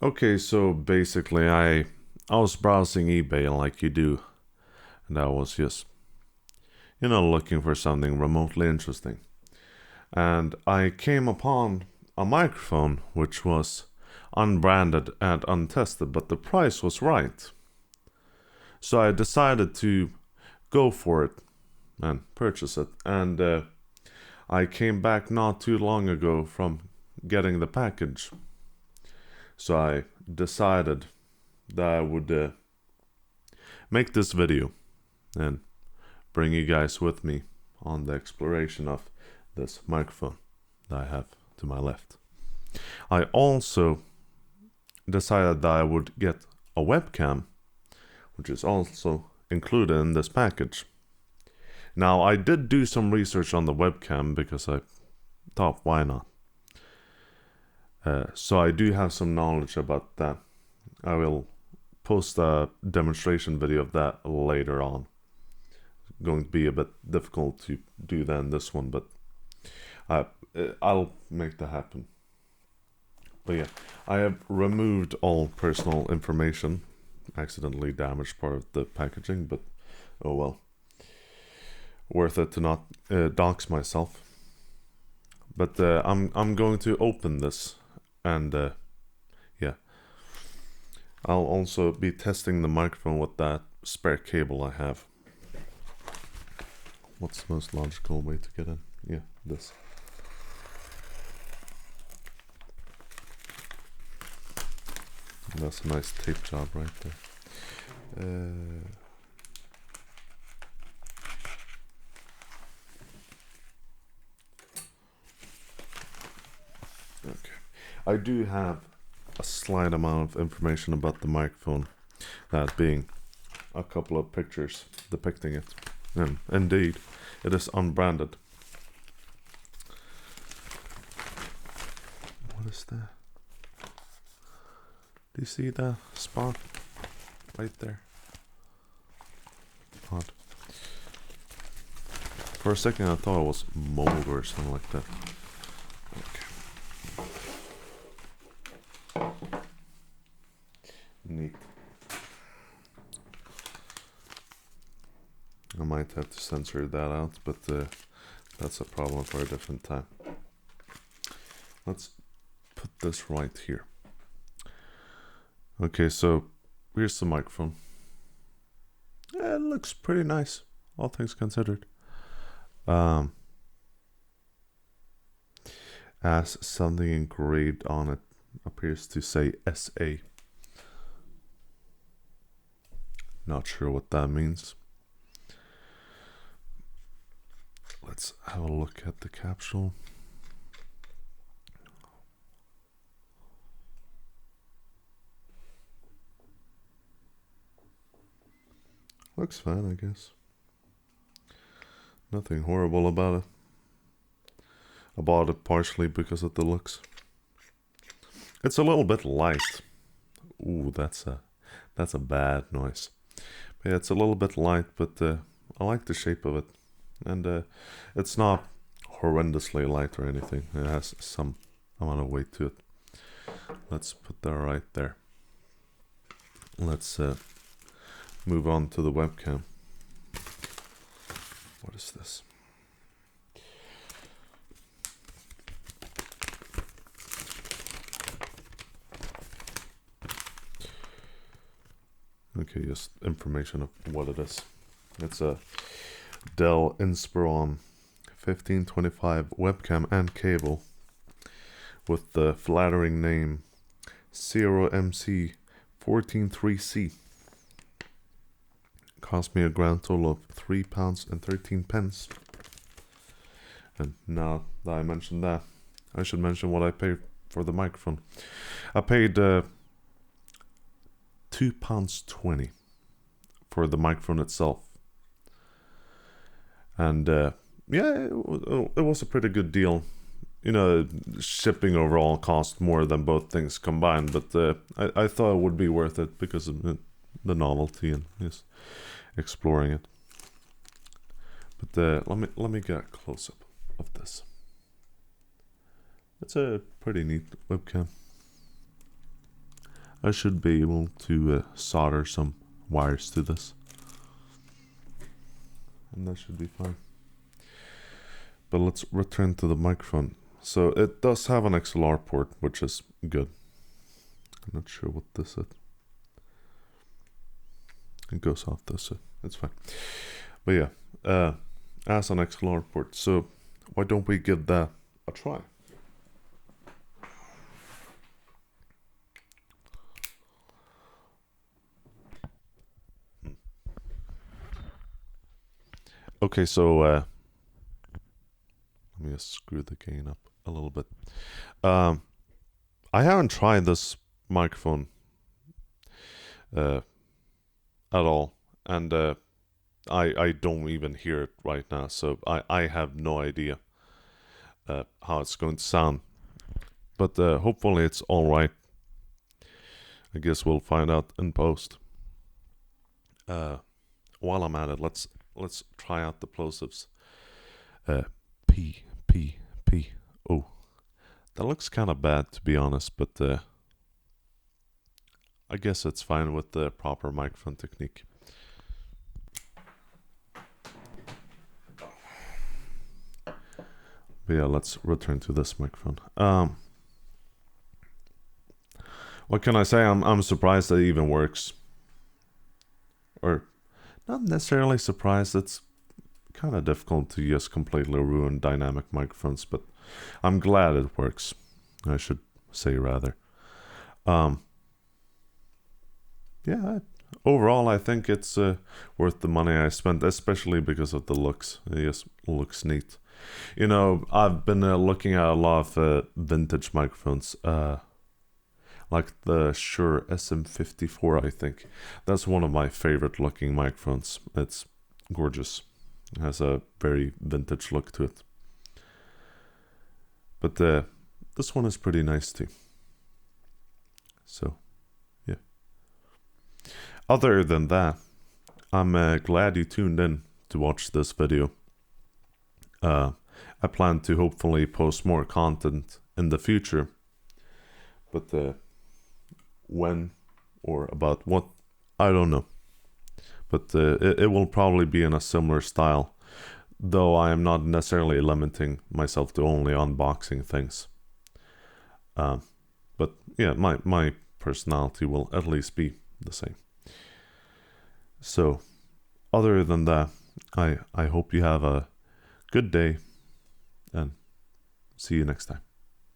Okay, so basically I was browsing eBay like you do, and I was just looking for something remotely interesting. And I came upon a microphone which was unbranded and untested, but the price was right. So I decided to go for it and purchase it. And I came back not too long ago from getting the package. So I decided that I would make this video and bring you guys with me on the exploration of this microphone that I have to my left. I also decided that I would get a webcam, which is also included in this package. Now, I did do some research on the webcam because I thought, why not? So I do have some knowledge about that. I will post a demonstration video of that later on. It's going to be a bit difficult to do that in this one, but I'll make that happen. But yeah, I have removed all personal information. Accidentally damaged part of the packaging, but oh well. Worth it to not dox myself. But I'm going to open this, and yeah, I'll also be testing the microphone with that spare cable I have. What's the most logical way to get in? Yeah, this. That's a nice tape job right there. Okay. I do have a slight amount of information about the microphone, that being a couple of pictures depicting it. And indeed, it is unbranded. What is that? Do you see the spot right there? Odd. For a second I thought it was mold or something like that. Okay. Neat. I might have to censor that out, but that's a problem for a different time. Let's put this right here. Okay, so here's the microphone. Yeah, it looks pretty nice, all things considered. As something engraved on it appears to say SA. Not sure what that means. Let's have a look at the capsule. Looks fine, I guess. Nothing horrible about it. I bought it partially because of the looks. It's a little bit light. Ooh, that's a bad noise. But yeah, it's a little bit light, but I like the shape of it. And it's not horrendously light or anything. It has some amount of weight to it. Let's put that right there. Let's move on to the webcam. What is this? Okay, just information of what it is. It's a Dell Inspiron 1525 webcam and cable with the flattering name 0MC143C. Cost me a grand total of £3.13. And now that I mentioned that, I should mention what I paid for the microphone. I paid £2.20 for the microphone itself. And yeah, it was a pretty good deal. Shipping overall cost more than both things combined, but I thought it would be worth it because of the novelty and just exploring it. But let me get a close up of this. It's a pretty neat webcam. I should be able to solder some wires to this, and that should be fine. But let's return to the microphone. So it does have an XLR port, which is good. I'm not sure what this is. It goes off this, so it's fine. But yeah, as an XLR port, so why don't we give that a try? Okay, so let me just screw the gain up a little bit. I haven't tried this microphone at all, and I don't even hear it right now, so I have no idea how it's going to sound. But hopefully it's all right. I guess we'll find out in post. While I'm at it, let's try out the plosives. P. Oh, that looks kind of bad, to be honest, but I guess it's fine with the proper microphone technique. But yeah, let's return to this microphone. What can I say? I'm surprised that it even works. Or not necessarily surprised. It's kind of difficult to just completely ruin dynamic microphones, but I'm glad it works. I should say rather. Yeah, overall I think it's worth the money I spent, especially because of the looks. It just looks neat. You know, I've been looking at a lot of vintage microphones, like the Shure SM54, I think. That's one of my favorite looking microphones. It's gorgeous. It has a very vintage look to it. But this one is pretty nice too. So, yeah. Other than that, I'm glad you tuned in to watch this video. I plan to hopefully post more content in the future, but when or about what, I don't know. But it will probably be in a similar style, though I am not necessarily limiting myself to only unboxing things. But yeah, my personality will at least be the same. So, other than that, I hope you have a good day, and see you next time.